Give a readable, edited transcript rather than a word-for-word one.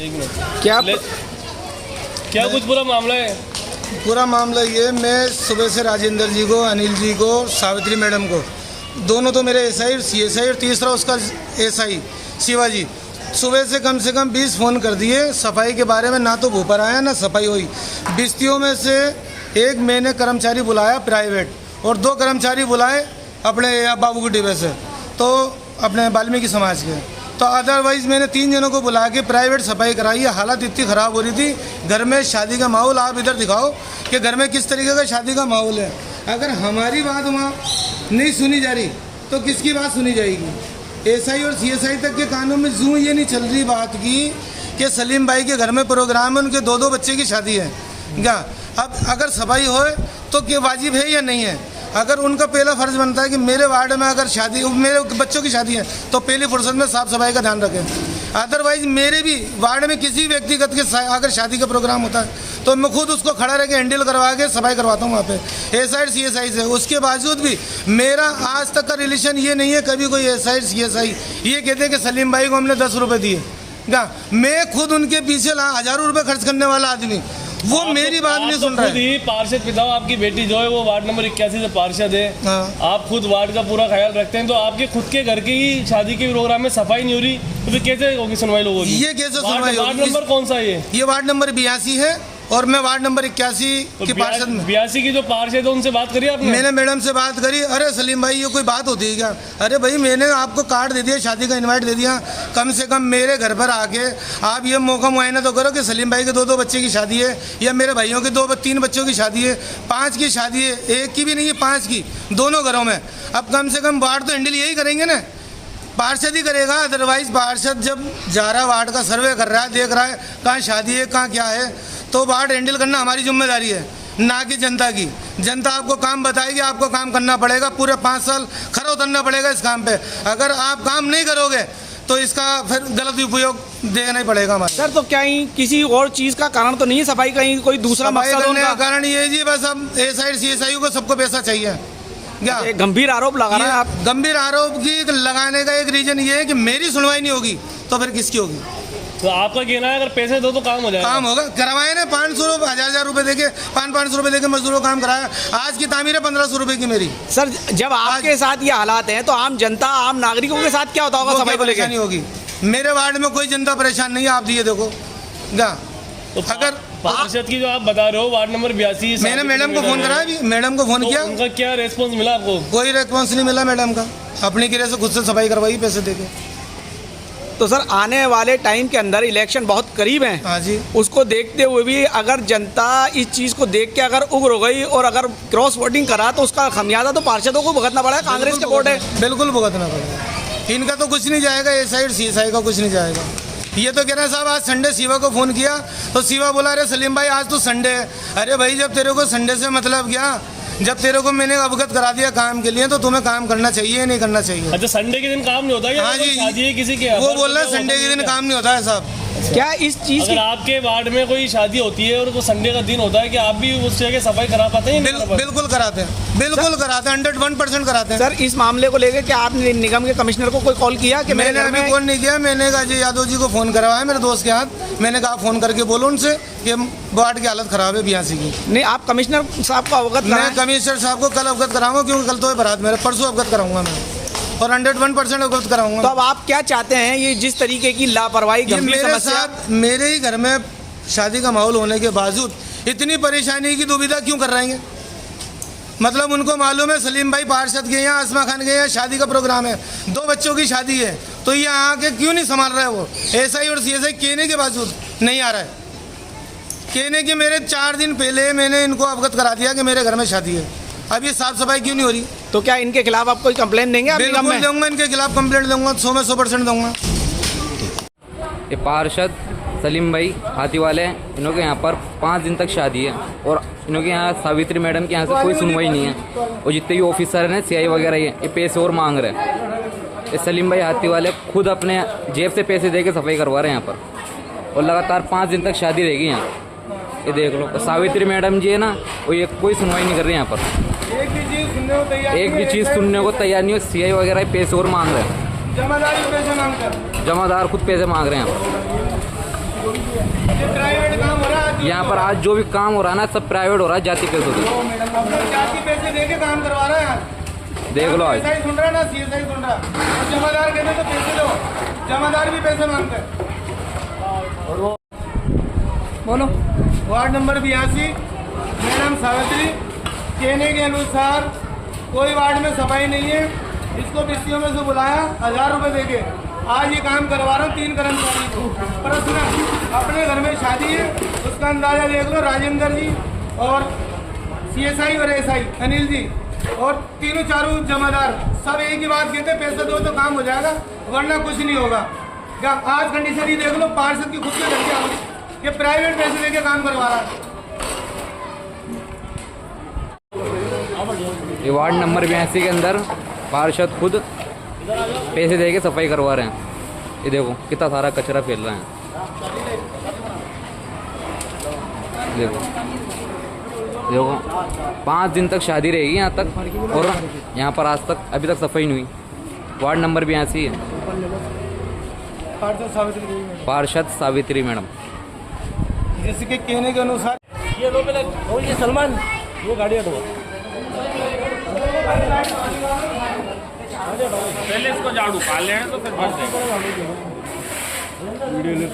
एक मिनट, क्या कुछ पूरा मामला है? पूरा मामला ये, मैं सुबह से राजेंद्र जी को, अनिल जी को, सावित्री मैडम को, दोनों तो मेरे एसआई और सीएसआई और तीसरा उसका एसआई शिवाजी, सुबह से कम 20 फ़ोन कर दिए सफाई के बारे में। ना तो भूपर आया ना सफाई हुई। बिस्तियों में से एक मैंने कर्मचारी बुलाया प्राइवेट और 2 कर्मचारी बुलाए अपने बाबू के डिब्बे से, तो अपने वाल्मीकि समाज के। तो अदरवाइज़ मैंने 3 जनों को बुला के प्राइवेट सफाई कराई है। हालत इतनी ख़राब हो रही थी घर में, शादी का माहौल। आप इधर दिखाओ कि घर में किस तरीके का शादी का माहौल है। अगर हमारी बात वहाँ नहीं सुनी जा रही तो किसकी बात सुनी जाएगी? एसआई और सीएसआई तक के कानों में जूँ ये नहीं चल रही बात की कि सलीम भाई के घर में प्रोग्राम है, उनके 2 बच्चे की शादी है क्या? अब अगर सफाई हो तो क्या वाजिब है या नहीं है? अगर उनका पहला फ़र्ज़ बनता है कि मेरे वार्ड में अगर शादी, मेरे बच्चों की शादी है, तो पहली फुर्सत में साफ़ सफाई का ध्यान रखें। अदरवाइज़ मेरे भी वार्ड में किसी व्यक्तिगत के अगर शादी का प्रोग्राम होता है तो मैं खुद उसको खड़ा रह के हैंडल करवा के सफाई करवाता हूँ वहाँ पे एसआई सीएसआई से। उसके बावजूद भी मेरा आज तक का रिलेशन ये नहीं है कभी कोई एसआई सीएसआई ये कहते हैं कि सलीम भाई को हमने 10 रुपये दिए क्या? मैं खुद उनके पीछे हज़ारों रुपये खर्च करने वाला आदमी, वो मेरी बात नहीं सुन रहे। ही पार्षद पिता, आपकी बेटी जो है वो वार्ड नंबर 81 से पार्षद है। हाँ। आप खुद वार्ड का पूरा ख्याल रखते हैं, तो आपके खुद के घर की ही शादी के प्रोग्राम में सफाई नहीं हो रही तो फिर कैसे होगी सुनवाई लोगों की? ये कैसे सुनवाई? वार्ड नंबर कौन सा है ये वार्ड नंबर 82 है और मैं वार्ड नंबर 81 की पार्षद में। 82 की जो पार्षद है उनसे बात करी आपने? मैंने मैडम से बात करी। अरे सलीम भाई ये कोई बात होती है क्या? अरे भाई मैंने आपको कार्ड दे दिया, शादी का इनवाइट दे दिया, कम से कम मेरे घर पर आके आप ये मौका मुआयना तो करो कि सलीम भाई के 2 बच्चे की शादी है या मेरे भाइयों के 2-3 बच्चों की शादी है, 5 की शादी है, 1 की भी नहीं है 5 की, दोनों घरों में। अब कम से कम वार्ड तो हैंडल यही करेंगे ना, पार्षद ही करेगा। अदरवाइज पार्षद जब जा रहा है वार्ड का सर्वे कर रहा है, देख रहा है कहाँ शादी है कहाँ क्या है, तो वार्ड हैंडल करना हमारी जिम्मेदारी है, ना कि जनता की। जनता आपको काम बताएगी, आपको काम करना पड़ेगा, पूरे 5 साल खरा उतरना पड़ेगा इस काम पे। अगर आप काम नहीं करोगे तो इसका फिर गलत उपयोग देना ही पड़ेगा हमारे। सर तो क्या ही किसी और चीज़ का कारण तो नहीं है? सफाई का ही कोई दूसरा मकसद होने का कारण ये जी, बस अब एसआई सीएसआई को सबको पैसा चाहिए क्या? गंभीर आरोप लगा रहे हैं आप। गंभीर आरोप की लगाने का एक रीजन ये है कि मेरी सुनवाई नहीं होगी तो फिर किसकी होगी? तो आपका कहना है अगर पैसे दो तो काम हो जाएगा? काम होगा। करवाए ना 500 1000 रुपये देके, 500 रुपये देके मजदूरों को काम कराया। आज की तामीर है 1500 रुपये की मेरी। सर जब आपके साथ ये हालात हैं तो आम जनता, आम नागरिकों के साथ क्या होता होगा सफाई को लेकर? नहीं होगी। मेरे वार्ड में कोई जनता परेशान नहीं है, आप ये देखो क्या? तो अगर पार्षद की जो आप बता रहे हो वार्ड नंबर 82, मैंने मैडम को फ़ोन कराया, भी मैडम को फ़ोन किया, उनका क्या रेस्पॉन्स मिला आपको? कोई रेस्पॉन्स नहीं मिला मैडम का। अपनी गिरे से खुद से सफाई करवाई पैसे देके। तो सर आने वाले टाइम के अंदर इलेक्शन बहुत करीब है। हाँ जी। उसको देखते हुए भी अगर जनता इस चीज़ को देख के अगर उग्र हो गई और अगर क्रॉस वोटिंग करा तो उसका खमियाजा तो पार्षदों को भुगतना पड़ेगा। कांग्रेस के वोट है, बिल्कुल भुगतना पड़ेगा। इनका तो कुछ नहीं जाएगा, एसआई और सीएसआई का कुछ नहीं जाएगा। ये तो कह रहे हैं साहब आज संडे, शिवा को फ़ोन किया तो शिवा बोला अरे सलीम भाई आज तो संडे है। अरे भाई जब तेरे को संडे से मतलब क्या, जब तेरे को मैंने अवगत करा दिया काम के लिए तो तुम्हें काम करना चाहिए या नहीं करना चाहिए? अच्छा संडे के दिन काम नहीं होता क्या? हाँ जी, शादी है किसी के, वो बोल रहा है संडे के दिन काम नहीं होता है साहब। क्या इस चीज़ अगर आपके वार्ड में कोई शादी होती है और वो संडे का दिन होता है कि आप भी उस जगह सफाई करा पाते हैं? बिल्कुल कराते हैं, बिल्कुल कराते हैं, 101% कराते हैं। सर इस मामले को लेकर क्या आपने निगम के कमिश्नर को कोई कॉल किया कि मैंने अभी फोन नहीं किया। मैंने कहा जी यादव जी को फ़ोन करवाया मेरे दोस्त के हाथ। मैंने कहा फ़ोन करके बोलो उनसे कि वार्ड की हालत ख़राब है 82 की। नहीं आप कमिश्नर साहब को अवगत? मैं कमिश्नर साहब को कल अवगत कराऊंगा, क्योंकि कल तो है बारात मेरे, परसों अवगत कराऊंगा मैं और 101% अवगत कराऊंगा। तो अब आप क्या चाहते हैं? ये जिस तरीके की लापरवाही, गंभीर समस्या, मेरे ही घर में शादी का माहौल होने के बावजूद इतनी परेशानी की दुविधा क्यों कर रहे हैं? मतलब उनको मालूम है सलीम भाई पार्षद के यहाँ, आसमा खान के यहाँ शादी का प्रोग्राम है, 2 बच्चों की शादी है, तो ये आके क्यों नहीं संभाल रहा है? वो एसआई और सीएसआई कहने के बावजूद नहीं आ रहा है। कहने के मेरे 4 दिन पहले मैंने इनको अवगत करा दिया कि मेरे घर में शादी है, अब ये साफ सफाई क्यों नहीं हो रही? तो क्या इनके खिलाफ आप कोई कंप्लेंट देंगे? बिल्कुल दूंगा, इनके खिलाफ कंप्लेंट दूंगा, 100 में 100% दूंगा। ये पार्षद सलीम भाई हाथी वाले हैं, इन्हों के यहाँ पर 5 दिन तक शादी है और इन्हों के यहाँ सावित्री मैडम के यहाँ से कोई सुनवाई नहीं है। और जितने भी ऑफिसर हैं सीआई वगैरह ये पैसे और मांग रहे हैं। ये सलीम भाई हाथी वाले खुद अपने जेब से पैसे दे के सफाई करवा रहे हैं यहाँ पर और लगातार 5 दिन तक शादी रहेगी यहाँ। ये देख लो, सावित्री मैडम जी है ना, वो ये कोई सुनवाई नहीं कर रही यहाँ पर, एक भी चीज़ सुनने को तैयार नहीं हो। सीआई वगैरह पैसे और मांग रहे हैं, जमादार खुद पैसे मांग रहे हैं यहाँ पर। प्राइवेट काम हो रहा है। यहाँ पर आज जो भी काम हो रहा है ना सब प्राइवेट हो रहा है, जाति पैसों से। अपने जाति पैसे दे के काम करवा रहे हैं। देख लो आज सीएसआई सुन रहा है ना, सीएसआई सुन रहा है। और जमादार कहते तो पैसे दो, जमादार भी पैसे मांगते हैं। बोलो। वार्ड नंबर 82 मैडम सावित्री कहने के अनुसार कोई वार्ड में सफाई नहीं है। इसको बिस्तियों में से बुलाया 1000 रुपए देके, आज ये काम करवा रहा हूँ 3 कर्मचारी को। प्रश्न अपने घर में शादी है, उसका अंदाजा देख लो। राजेंद्र जी और सीएसआई और एसआई अनिल जी और तीनों चारों जमादार सब एक ही बात कहते, पैसे दो तो काम हो जाएगा, वरना कुछ नहीं होगा। क्या आज कंडीशन ही देख लो, पार्षद की खुद के घर के ये प्राइवेट पैसे लेके काम करवा रहा है। ये वार्ड नंबर 82 के अंदर पार्षद खुद पैसे दे के सफाई करवा रहे हैं। ये देखो कितना सारा कचरा फैल रहा है। देखो देखो 5 दिन तक शादी रहेगी यहाँ तक, और यहाँ पर आज तक अभी तक सफाई नहीं हुई। वार्ड नंबर 82 है। पार्षद सावित्री मैडम जैसे कि कहने के अनुसार ये लो पहले, और ये सलमान वो गाड़ी हटवा, पहले इसको झाड़ू खा लें तो फिर बच जाएगा। वीडियो ले